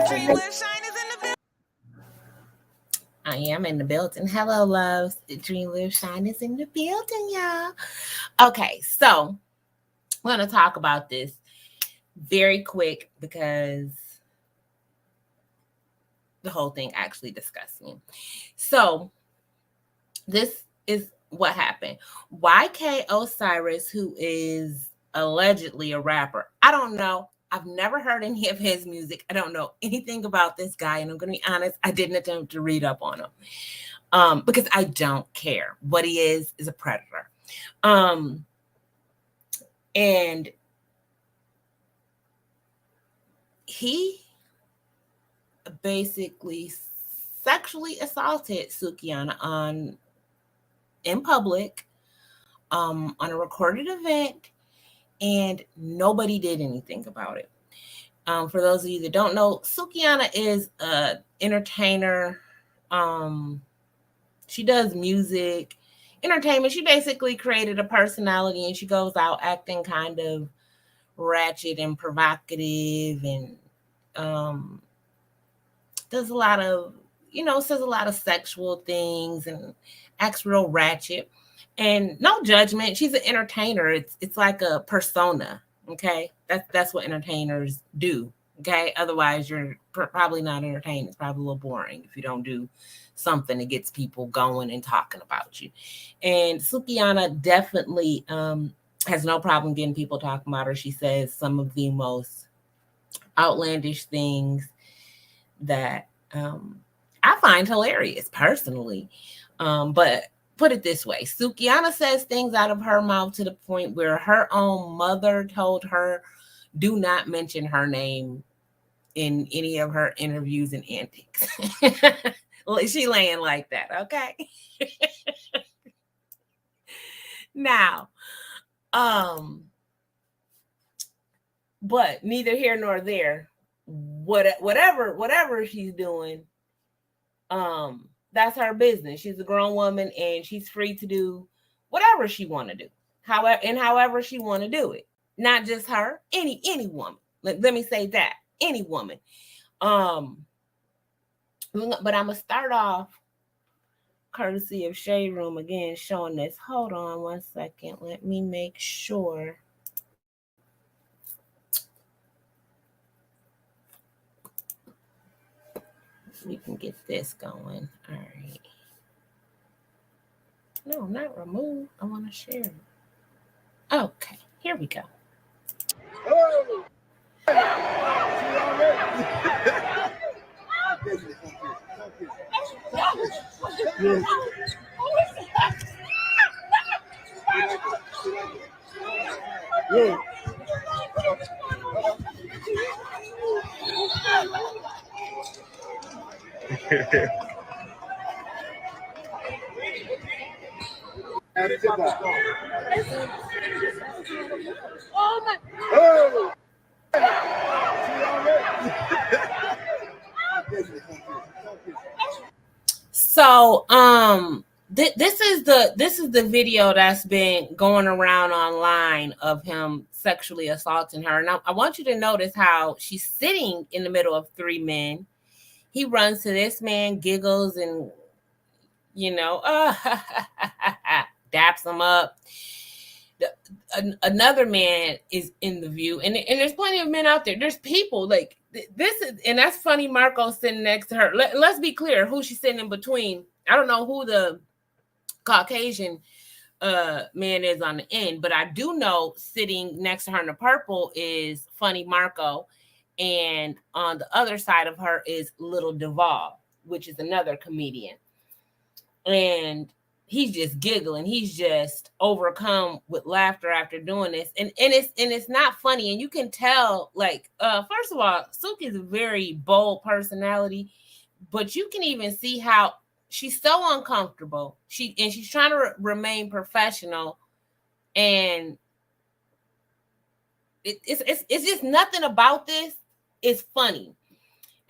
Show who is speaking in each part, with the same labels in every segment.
Speaker 1: Dreamland Shine is in the building. I am in the building. Hello, loves. Dreamland Shine is in the building, y'all. Okay, so we're going to talk about this very quick because the whole thing actually disgusts me. So this is what happened. YK Osiris, who is allegedly a rapper, I don't know. I've never heard any of his music. I don't know anything about this guy. And I'm going to be honest, I didn't attempt to read up on him because I don't care. What he is a predator. And he basically sexually assaulted Sukihana in public on a recorded event, and nobody did anything about it. For those of you that don't know, Sukihana is an entertainer. She does music, entertainment. She basically created a personality, and she goes out acting kind of ratchet and provocative, and does a lot of, says a lot of sexual things and acts real ratchet. And no judgment. She's an entertainer. It's like a persona. Okay, that's what entertainers do. Okay, otherwise you're probably not entertained. It's probably a little boring if you don't do something that gets people going and talking about you. And Sukihana definitely has no problem getting people talking about her. She says some of the most outlandish things that I find hilarious personally. But put it this way, Sukihana says things out of her mouth to the point where her own mother told her, do not mention her name in any of her interviews and antics. She laying like that, okay? Now, but neither here nor there. Whatever she's doing, that's her business. She's a grown woman and she's free to do whatever she want to do, however she want to do it. Not just her, any woman. Let me say that, any woman. But I'm gonna start off courtesy of Shade Room again, showing this. Hold on one second. Let me make sure. We can get this going. All right. No, not remove. I want to share. Okay, here we go. Oh. So this is the video that's been going around online of him sexually assaulting her. Now I want you to notice how she's sitting in the middle of three men. He runs to this man, giggles, and daps him up. Another man is in the view, and there's plenty of men out there. There's people like this is, and that's funny. Marco sitting next to her. Let's be clear who she's sitting in between. I don't know who the Caucasian man is on the end, but I do know sitting next to her in the purple is Funny Marco, and on the other side of her is Little Duval, which is another comedian, and he's just giggling. He's just overcome with laughter after doing this. And it's not funny. And you can tell, like, first of all, Suki is a very bold personality, but you can even see how she's so uncomfortable. She's trying to remain professional. And it's just nothing about this is funny.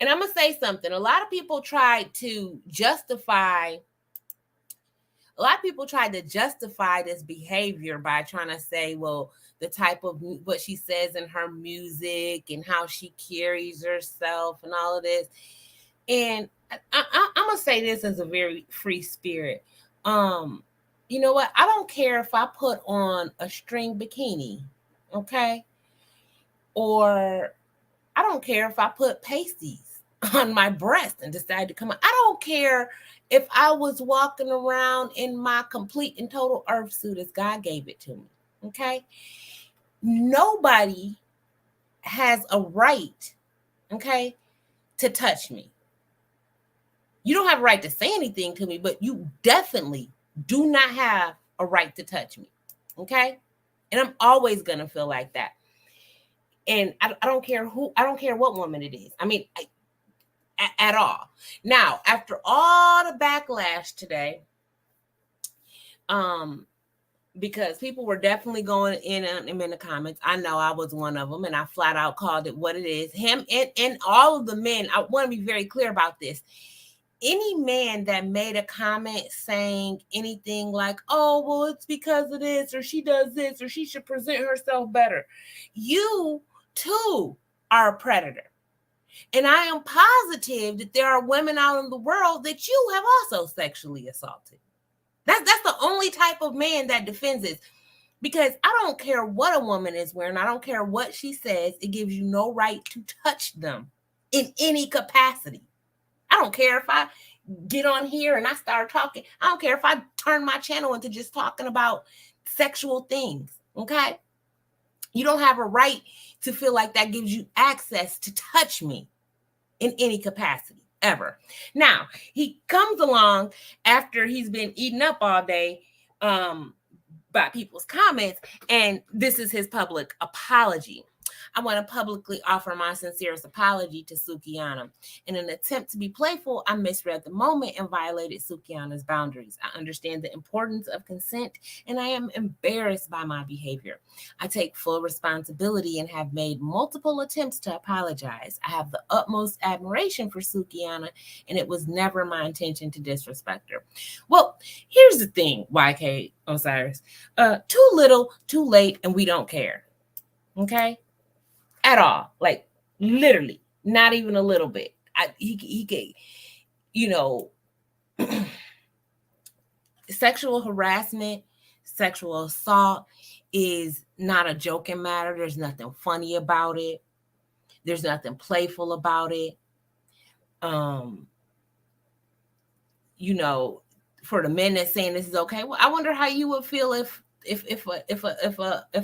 Speaker 1: And I'm going to say something. A lot of people try to justify a lot of people try to justify this behavior by trying to say, well, the type of what she says in her music and how she carries herself and all of this. And I'm gonna say this as a very free spirit. You know what? I don't care if I put on a string bikini, okay? Or I don't care if I put pasties on my breast and decide to come out. I don't care if I was walking around in my complete and total earth suit as God gave it to me, okay? Nobody has a right, okay, to touch me. You don't have a right to say anything to me, but you definitely do not have a right to touch me, okay? And I'm always going to feel like that. And I don't care what woman it is. I mean, at all. Now, after all the backlash today, because people were definitely going in the comments. I know I was one of them, and I flat out called it what it is. Him and all of the men, I want to be very clear about this. Any man that made a comment saying anything like, oh, well, it's because of this, or she does this, or she should present herself better, you too are a predator. And I am positive that there are women out in the world that you have also sexually assaulted. That's the only type of man that defends this. Because I don't care what a woman is wearing. I don't care what she says. It gives you no right to touch them in any capacity. I don't care if I get on here and I start talking. I don't care if I turn my channel into just talking about sexual things, okay? You don't have a right to feel like that gives you access to touch me in any capacity, ever. Now, he comes along after he's been eaten up all day by people's comments, and this is his public apology. I want to publicly offer my sincerest apology to Sukihana. In an attempt to be playful, I misread the moment and violated Sukihana's boundaries. I understand the importance of consent, and I am embarrassed by my behavior. I take full responsibility and have made multiple attempts to apologize. I have the utmost admiration for Sukihana, and it was never my intention to disrespect her. Well, here's the thing, YK Osiris. Too little, too late, and we don't care. Okay? At all, like literally, not even a little bit. He could, you know, sexual harassment, sexual assault is not a joking matter. There's nothing funny about it. There's nothing playful about it. You know, for the men that's saying this is okay, well, I wonder how you would feel if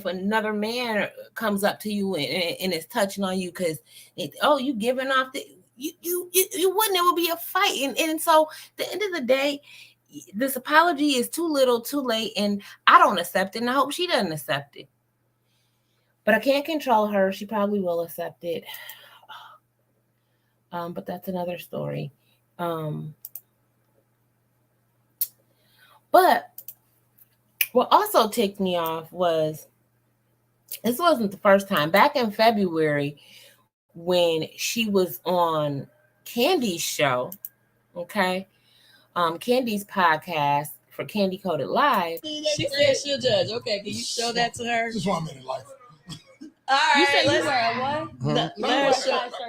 Speaker 1: another man comes up to you and is touching on you because you giving off the you wouldn't, it would be a fight. And so at the end of the day, this apology is too little, too late, and I don't accept it, and I hope she doesn't accept it. But I can't control her. She probably will accept it. But that's another story. But what also ticked me off was, this wasn't the first time. Back in February, when she was on Candy's show, okay, Candy's podcast for Candy Coded Live.
Speaker 2: She said she'll judge. Okay, can you show that to her?
Speaker 3: Just 1 minute, life.
Speaker 2: All right,
Speaker 4: you said you were what?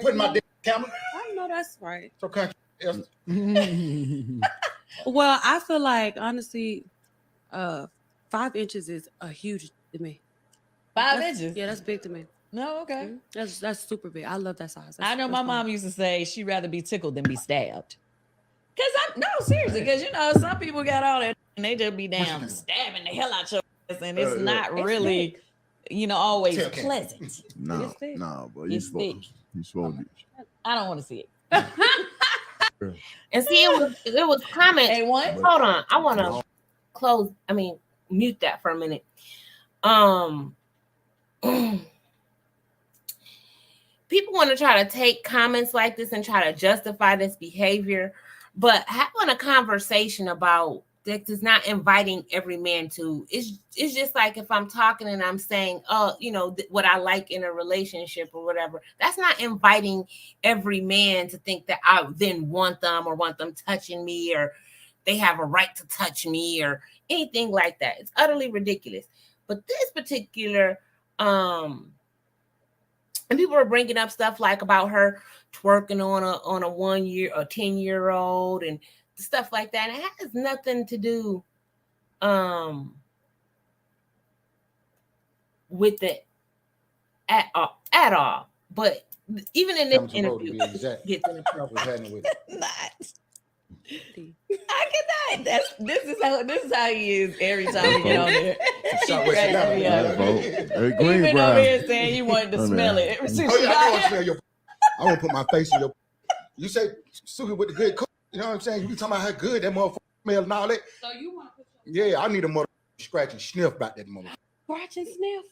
Speaker 3: Put my camera.
Speaker 4: I know that's right.
Speaker 3: So country. Yes.
Speaker 4: Well, I feel like honestly, 5 inches is a huge to me.
Speaker 2: 5 inches?
Speaker 4: Yeah, that's big to me.
Speaker 2: No, okay.
Speaker 4: That's super big. I love that size.
Speaker 2: I know my mom used to say she'd rather be tickled than be stabbed. Seriously, because some people got all that and they just be damn stabbing the hell out your ass, and it's not really, always pleasant.
Speaker 5: No, but you supposed to.
Speaker 2: I don't want to see it.
Speaker 1: And see, it was comments.
Speaker 2: Hey, what?
Speaker 1: Hold on, I want to mute that for a minute. People want to try to take comments like this and try to justify this behavior, but having a conversation about this is not inviting every man to. It's just like if I'm talking and I'm saying, what I like in a relationship or whatever. That's not inviting every man to think that I then want them or want them touching me or they have a right to touch me or anything like that. It's utterly ridiculous. But this particular, and people are bringing up stuff like about her twerking on a 1 year or 10-year-old and stuff like that. And it has nothing to do with it at all. But even in this interview, it gets inappropriate.
Speaker 2: I cannot. This is how he is every time we get on there. He been over here saying he wanted to smell it.
Speaker 3: I want to smell your. I want to put my face in your. You say Suki with the good cook. You know what I'm saying? You be talking about how good that motherfucker smell and all that. So you want to put your. Yeah, I need a motherfucker scratch and sniff about that motherfucker.
Speaker 4: Scratch and sniff.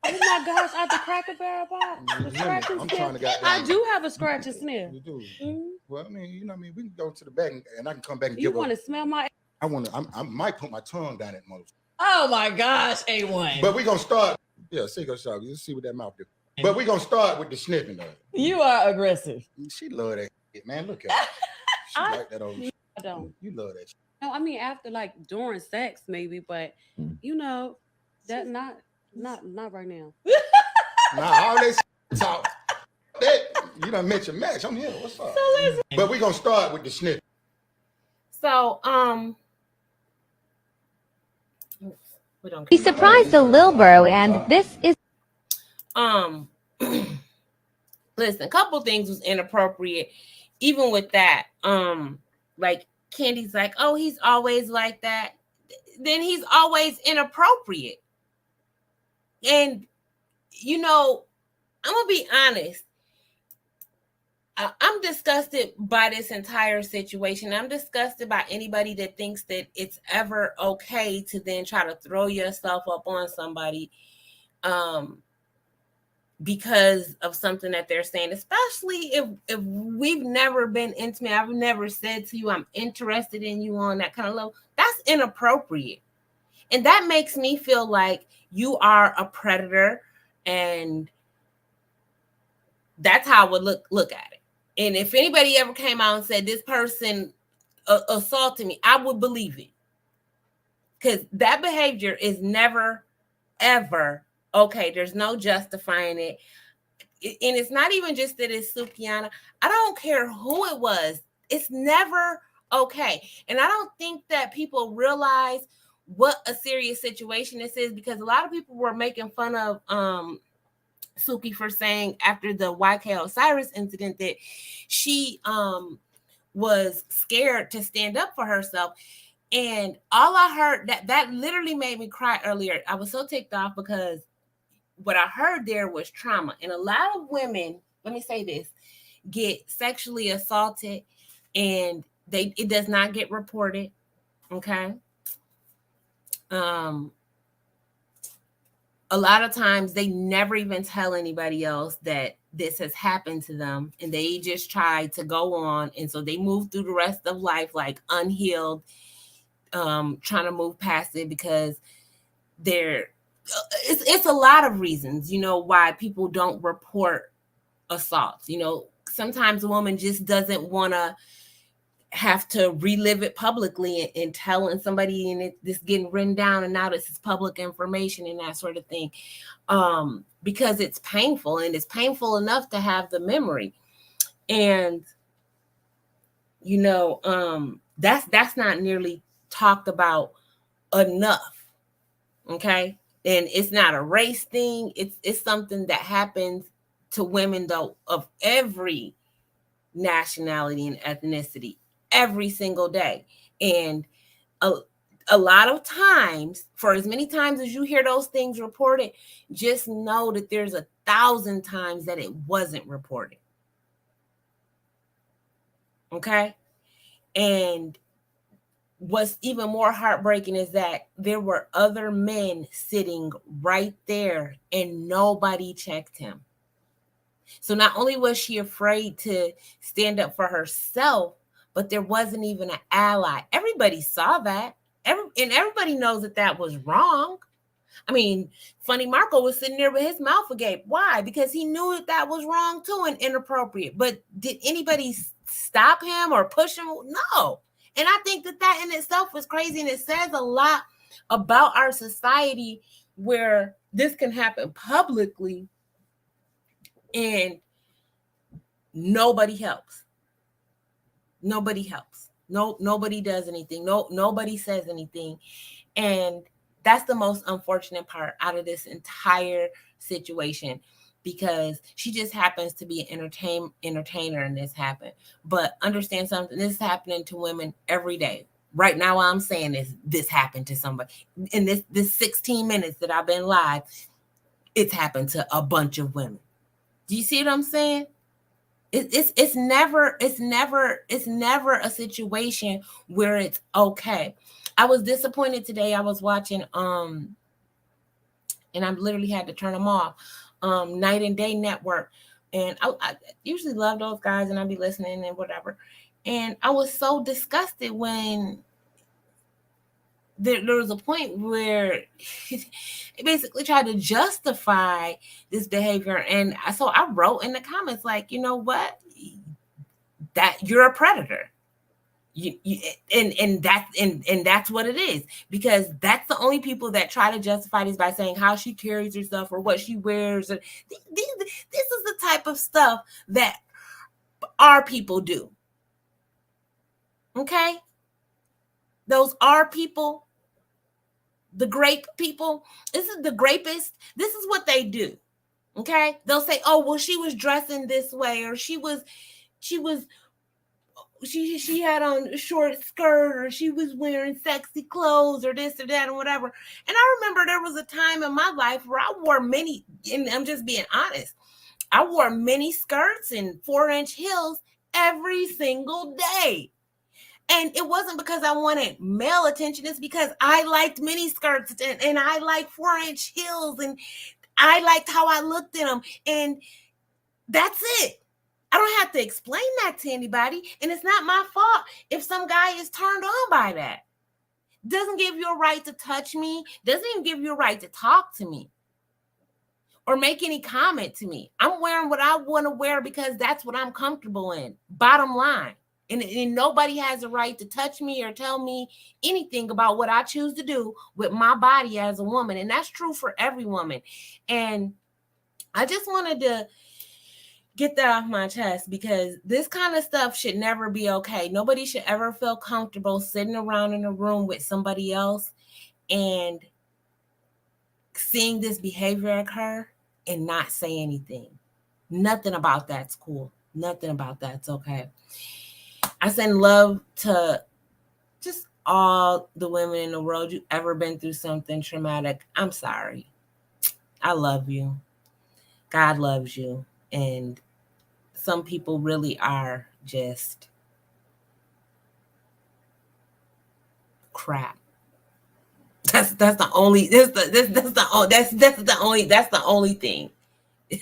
Speaker 4: Oh my gosh, at the Cracker Barrel box. I'm trying to get. I do have a scratch and sniff.
Speaker 3: You do. Mm-hmm. Well, I mean, you know what I mean? We can go to the back and I can come back and
Speaker 4: you want to smell my.
Speaker 3: I might put my tongue down that motherfucker.
Speaker 2: Oh my gosh, A1.
Speaker 3: But we're gonna start. Yeah, go start. Let's see what that mouth do. But we're gonna start with the sniffing though.
Speaker 2: You are aggressive.
Speaker 3: She love that shit, man. Look at her. She like that old shit.
Speaker 4: I don't.
Speaker 3: You love that shit.
Speaker 4: No, I mean after like during sex maybe, but you know, that not right now.
Speaker 3: Nah, all this talk. That you done mentioned Max. I'm here. What's up? But we're gonna start with the sniffing.
Speaker 1: So
Speaker 6: he surprised a Lilbro, and this is
Speaker 1: listen, a couple things was inappropriate even with that. Like Candy's like, oh, he's always like that, then he's always inappropriate. And you know, I'm gonna be honest, I'm disgusted by this entire situation. I'm disgusted by anybody that thinks that it's ever okay to then try to throw yourself up on somebody because of something that they're saying, especially if we've never been intimate. I've never said to you, I'm interested in you on that kind of level. That's inappropriate. And that makes me feel like you are a predator, and that's how I would look at it. And if anybody ever came out and said this person assaulted me, I would believe it. Because that behavior is never, ever okay. There's no justifying it. And it's not even just that it's Sukihana. I don't care who it was. It's never okay. And I don't think that people realize what a serious situation this is, because a lot of people were making fun of Suki for saying after the YK Osiris incident that she was scared to stand up for herself. And all I heard, that literally made me cry earlier. I was so ticked off because what I heard there was trauma. And a lot of women, let me say this, get sexually assaulted and it does not get reported. Okay. A lot of times they never even tell anybody else that this has happened to them, and they just try to go on. And so they move through the rest of life like unhealed, trying to move past it because it's a lot of reasons, you know, why people don't report assaults. You know, sometimes a woman just doesn't want to have to relive it publicly and telling somebody, and this getting written down, and now this is public information and that sort of thing, because it's painful, and it's painful enough to have the memory. And you know, that's not nearly talked about enough. Okay. And it's not a race thing. It's something that happens to women though of every nationality and ethnicity every single day. And a lot of times, for as many times as you hear those things reported, just know that there's 1,000 times that it wasn't reported. Okay. And what's even more heartbreaking is that there were other men sitting right there and nobody checked him. So not only was she afraid to stand up for herself, but there wasn't even an ally. Everybody saw that. And everybody knows that was wrong. I mean, Funny Marco was sitting there with his mouth agape. Why? Because he knew that was wrong too and inappropriate. But did anybody stop him or push him? No. And I think that in itself is crazy, and it says a lot about our society where this can happen publicly and nobody helps. Nobody helps. Nobody does anything. Nobody says anything. And that's the most unfortunate part out of this entire situation, because she just happens to be an entertainer and this happened. But understand something, this is happening to women every day. Right now, while I'm saying this happened to somebody. In this 16 minutes that I've been live, it's happened to a bunch of women. Do you see what I'm saying? It's never a situation where it's okay. I was disappointed today. I was watching and I literally had to turn them off. Night and Day Network, and I usually love those guys, and I'd be listening and whatever. And I was so disgusted when there was a point where he basically tried to justify this behavior. And so I wrote in the comments, like, you know what? That you're a predator. And that's what it is, because that's the only people that try to justify this by saying how she carries herself or what she wears. This is the type of stuff that our people do. Okay? Those are people. The grape people, this is the grapists. This is what they do. Okay? They'll say, oh, well, she was dressing this way, or she had on a short skirt, or she was wearing sexy clothes, or this or that or whatever. And I remember there was a time in my life where I wore many, and I'm just being honest, I wore mini skirts and 4-inch heels every single day. And it wasn't because I wanted male attention. It's because I liked mini skirts and I liked 4-inch heels, and I liked how I looked in them. And that's it. I don't have to explain that to anybody. And it's not my fault if some guy is turned on by that. Doesn't give you a right to touch me. Doesn't even give you a right to talk to me or make any comment to me. I'm wearing what I want to wear because that's what I'm comfortable in. Bottom line. And nobody has a right to touch me or tell me anything about what I choose to do with my body as a woman. And that's true for every woman. And I just wanted to get that off my chest, because this kind of stuff should never be okay. Nobody should ever feel comfortable sitting around in a room with somebody else and seeing this behavior occur and not say anything. Nothing about that's cool. Nothing about that's okay. I send love to just all the women in the world. You've ever been through something traumatic, I'm sorry. I love you. God loves you. And some people really are just crap. That's the only thing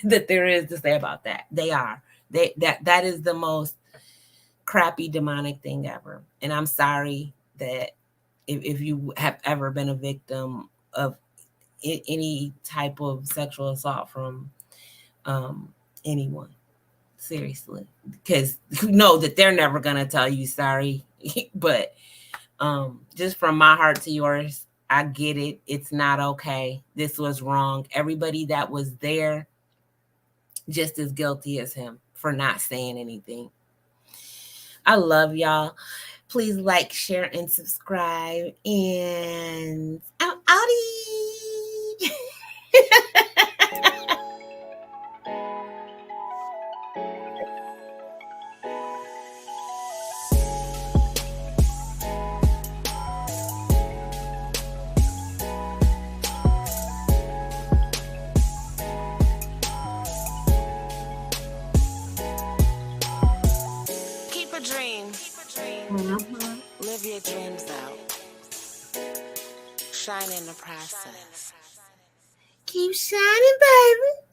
Speaker 1: that there is to say about that. That is the most crappy demonic thing ever. And I'm sorry that if you have ever been a victim of any type of sexual assault from anyone, seriously, because you know that they're never gonna tell you sorry. But just from my heart to yours, I get it. It's not okay. This was wrong. Everybody that was there just as guilty as him for not saying anything. I love y'all. Please like, share, and subscribe. And I'm outie.
Speaker 7: Live your dreams out. Shine in the process.
Speaker 1: Keep shining, baby.